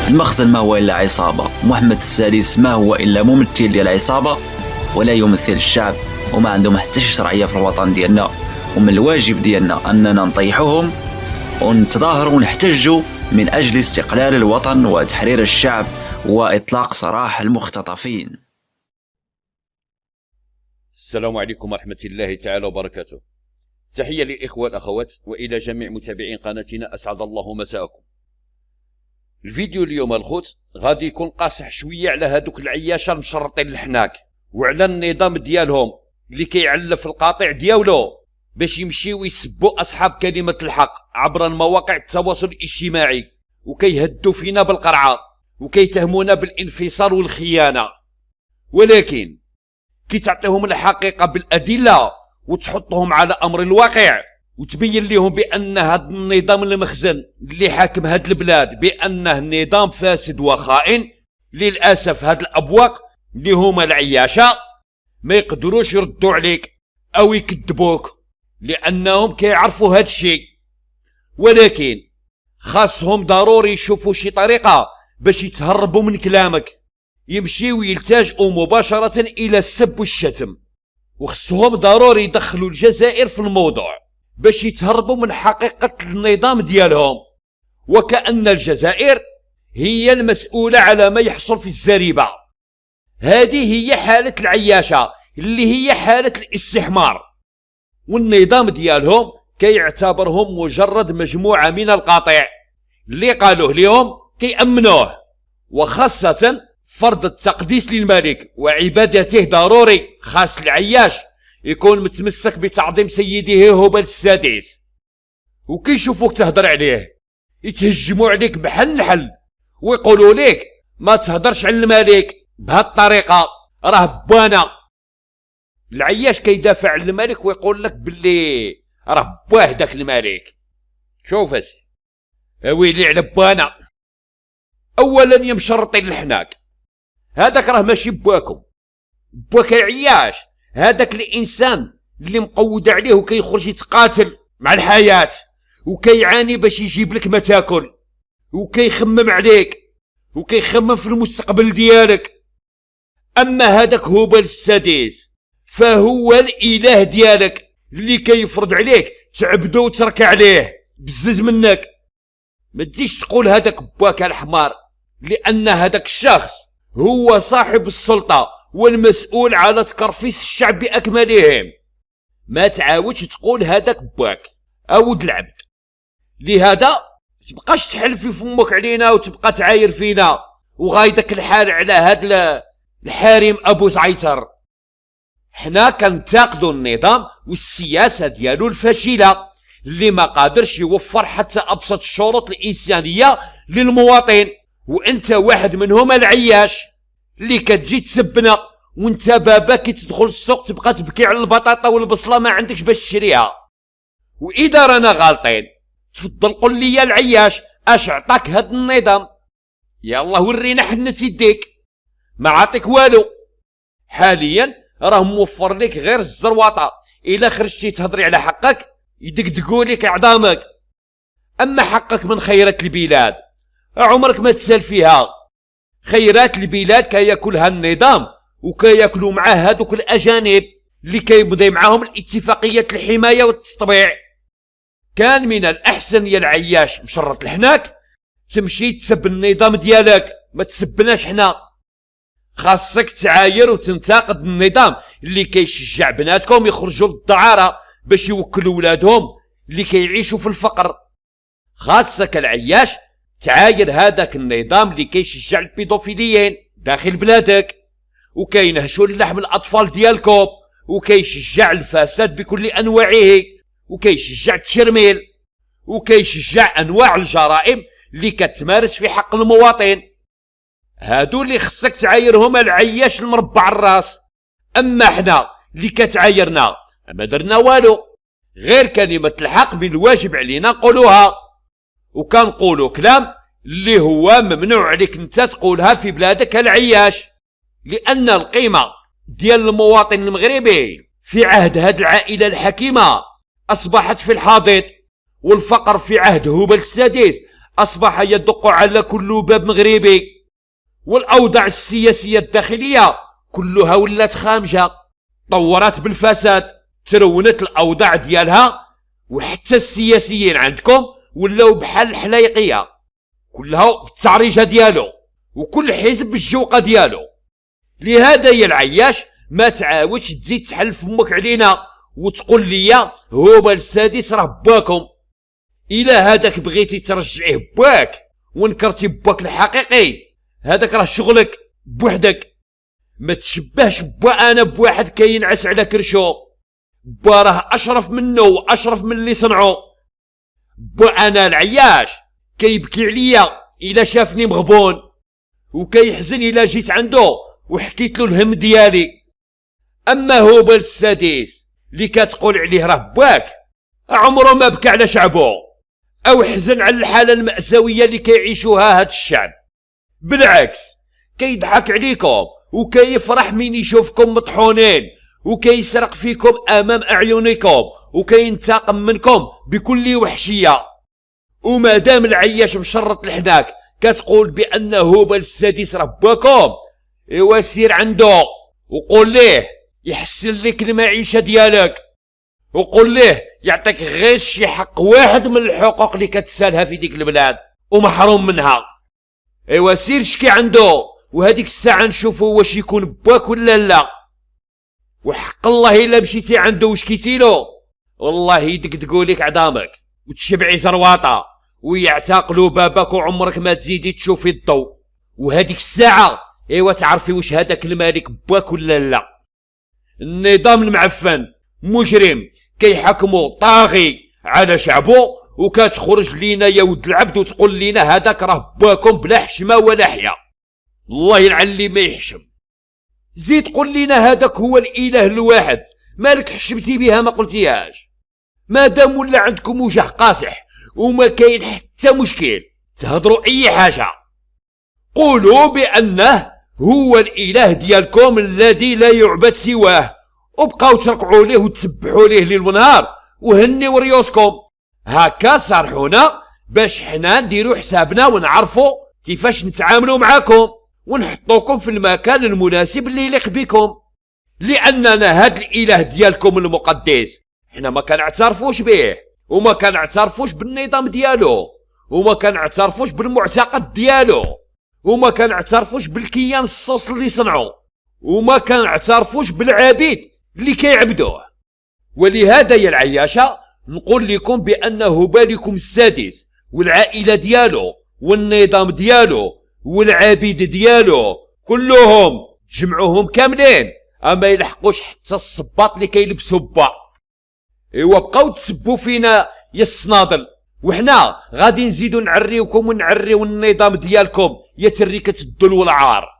المخزن ما هو إلا عصابة، محمد السادس ما هو إلا ممثل ديال العصابة ولا يمثل الشعب، وما عندهم حتى شي شرعية في الوطن ديالنا. ومن الواجب ديالنا أننا نطيحوهم ونتظاهروا ونحتجوا من أجل استقلال الوطن وتحرير الشعب وإطلاق سراح المختطفين. السلام عليكم ورحمة الله تعالى وبركاته. تحية للإخوة والأخوات وإلى جميع متابعين قناتنا، أسعد الله مساءكم. الفيديو اليوم الخوت غادي يكون قاصح شوية على هادوك العياشة المشرطين الحناك وعلى النظام ديالهم اللي كيعلف القاطع ديالو باش يمشيو يسبوا أصحاب كلمة الحق عبر المواقع التواصل الاجتماعي، وكيهدوا فينا بالقرعة وكيتهمونا بالانفصال والخيانة. ولكن كي تعطيهم الحقيقة بالأدلة وتحطهم على أمر الواقع وتبين لهم بأن هذا النظام المخزن اللي حاكم هاد البلاد بأنه نظام فاسد وخائن، للأسف هاد الأبواق اللي هما العياشة ما يقدروش يردوا عليك أو يكذبوك لأنهم كيعرفوا هاد الشيء. ولكن خاصهم ضروري يشوفوا شي طريقة باش يتهربوا من كلامك، يمشيو يلتجئوا مباشرة إلى السب والشتم، وخصهم ضروري يدخلوا الجزائر في الموضوع باش يتهربوا من حقيقة النظام ديالهم، وكأن الجزائر هي المسؤولة على ما يحصل في الزريبة. هذه هي حالة العياشة اللي هي حالة الاستحمار، والنظام ديالهم كيعتبرهم مجرد مجموعة من القاطع اللي قالوه لهم كيأمنوه، وخاصة فرض التقديس للملك وعبادته ضروري. خاص العياش يكون متمسك بتعظيم سيده هبل السادس، وكيشوفوك تهدر عليه يتهجموا عليك بحل الحل ويقولوا لك ما تهدرش على الملك بهاد الطريقة، راه بوانا. العياش كيدافع على الملك ويقول لك باللي راه بواه داك الملك. شوف اسي اويلي على بوانا. اولا يا مشرطين الحناك، هذاك راه ماشي بواكم، بواك عياش هذاك الانسان اللي مقود عليه وكيخرج يتقاتل مع الحياة وكيعاني باش يجيب لك ما تاكل، وكيخمم عليك وكيخمم في المستقبل ديالك. اما هذاك هبل السادس فهو الاله ديالك اللي كيفرض عليك تعبدو وترك عليه بزز منك. ما تجيش تقول هذاك بواك الحمار، لان هذاك الشخص هو صاحب السلطة والمسؤول على تكرفيس الشعب بأكملهم. ما تعاودش تقول هذاك بواك أود العبد. لهذا تبقاش تحل في فمك علينا وتبقى تعاير فينا وغايدك الحال على هاد الحارم أبو زعيتر. حنا كنتاقدوا النظام والسياسة ديالو الفاشلة اللي ما قادرش يوفر حتى أبسط الشروط الإنسانية للمواطن، وانت واحد منهم العياش اللي كتجي تسبنا وانت بابا كي تدخل السوق تبقى تبكي على البطاطا والبصله ما عندكش باش تشريها. واذا رانا غالطين تفضل قول لي يا العياش اش عطاك هاد النظام، يالله ورينا حنت يديك. ما عاطيك والو، حاليا راه موفر لك غير الزرواطه، الا خرجتي تهضري على حقك يدقدقوا لك عظامك. اما حقك من خيرات البلاد عمرك ما تسال فيها. خيرات البلاد كياكلها النظام وكياكلوا معاه هذوك الاجانب اللي كيمضي معاهم الاتفاقيات الحمايه والتطبيع. كان من الاحسن يا العياش مشرط الحناك تمشي تسب النظام ديالك، ما تسبناش حنا. خاصك تعاير وتنتقد النظام اللي كيشجع بناتكم يخرجوا للدعاره باش يوكلوا ولادهم اللي كيعيشوا في الفقر. خاصك العياش تعاير هذاك النظام اللي كيشجع البيدوفيليين داخل بلادك وكينهشوا اللحم الاطفال ديالكم وكيشجع الفساد بكل انواعه وكيشجع التشرميل وكيشجع انواع الجرائم اللي كتمارس في حق المواطن. هادو اللي خصك تعايرهم العياش المربع الراس. اما حنا اللي كتعايرنا ما درنا والو، غير كلمة الحق من الواجب علينا نقولوها، وكنقولوا كلام اللي هو ممنوع عليك انت تقولها في بلادك العياش، لان القيمة ديال المواطن المغربي في عهد هاد العائلة الحكيمة اصبحت في الحضيض، والفقر في عهد هبل السادس أصبح يدق على كل باب مغربي، والأوضاع السياسية الداخلية كلها ولات خامجة، طورت بالفساد، ترونت الأوضاع ديالها، وحتى السياسيين عندكم ولاو بحال الحلايقية، كلها بالتعريجة ديالو، وكل حزب بالجوقة ديالو. لهذا يا العياش ما تعاودش تزيد تحل فمك علينا وتقول لي هو السادس راه باكم. إلا هذاك بغيتي ترجعيه باك ونكرتي باك الحقيقي، هذاك راه شغلك بوحدك. ما تشبهش با انا بواحد كينعس على كرشو، با راه اشرف منه واشرف من اللي صنعو. با انا العياش كيبكي عليا الا شافني مغبون، وكيحزن الا جيت عنده وحكيت له الهم ديالي. اما هو السادس اللي كتقول عليه راه باك، عمره ما بكى على شعبه او حزن على الحاله المأساويه اللي كيعيشوها هاد الشعب. بالعكس كيضحك عليكم وكيفرح من يشوفكم مطحونين، وكيسرق فيكم امام اعينكم، وكينتقم منكم بكل وحشيه. ومادام العياش مشرط لحداك كتقول بان هوبل السادس راه باكم، ايوا سير عنده وقول ليه يحسن لك المعيشه ديالك، وقول ليه يعطيك غير شي حق واحد من الحقوق اللي كتسالها في ديك البلاد ومحروم منها. ايوا سير شكي عنده، وهديك الساعه نشوفوا واش يكون باك ولا لا. وحق الله الا مشيتي عنده وشكيتي له والله يدقدقوا لك عظامك وتشبعي زرواطه ويعتقلوا بابك وعمرك ما تزيدي تشوفي الضوء. وهديك الساعه ايوا تعرفي واش هذاك الملك باك ولا لا. النظام المعفن مجرم كيحكموا طاغي على شعبه، وكتخرج لينا يا ود العبد وتقول لينا هذاك راه باكم بلا حشمه ولا حيا. الله يلعن اللي ما يحشم. زيد قول لينا هذاك هو الاله الواحد، مالك حشمتي بها ما قلتيهاش؟ مادام ولا عندكم وجه قاصح وما كاين حتى مشكل تهضروا اي حاجه، قولوا بانه هو الاله ديالكم الذي لا يعبد سواه، وبقاو ترقعوا ليه وتسبحوا ليه ليل ونهار وهنيوا ريوسكم. هكا صارحونا باش حنا نديروا حسابنا ونعرفوا كيفاش نتعاملوا معاكم ونحطوكم في المكان المناسب اللي يليق بكم. لاننا هاد الاله ديالكم المقدس حنا ما كنعترفوش به، وما كنعترفوش بالنظام ديالو، وما كنعترفوش بالمعتقد ديالو، وما كنعترفوش بالكيان الصوص اللي صنعوا، وما كنعترفوش بالعبيد اللي كيعبدوه. ولهذا يا العياشه نقول لكم بانه بالكم السادس والعائله ديالو والنظام ديالو والعبيد ديالو كلهم جمعوهم كاملين اما يلحقوش حتى الصباط اللي كيلبسوا با. ايوا بقاو تسبوا فينا يا الصنادل، وحنا غادي نزيدو نعريوكم ونعريو النظام ديالكم يا تريكة الدل والعار.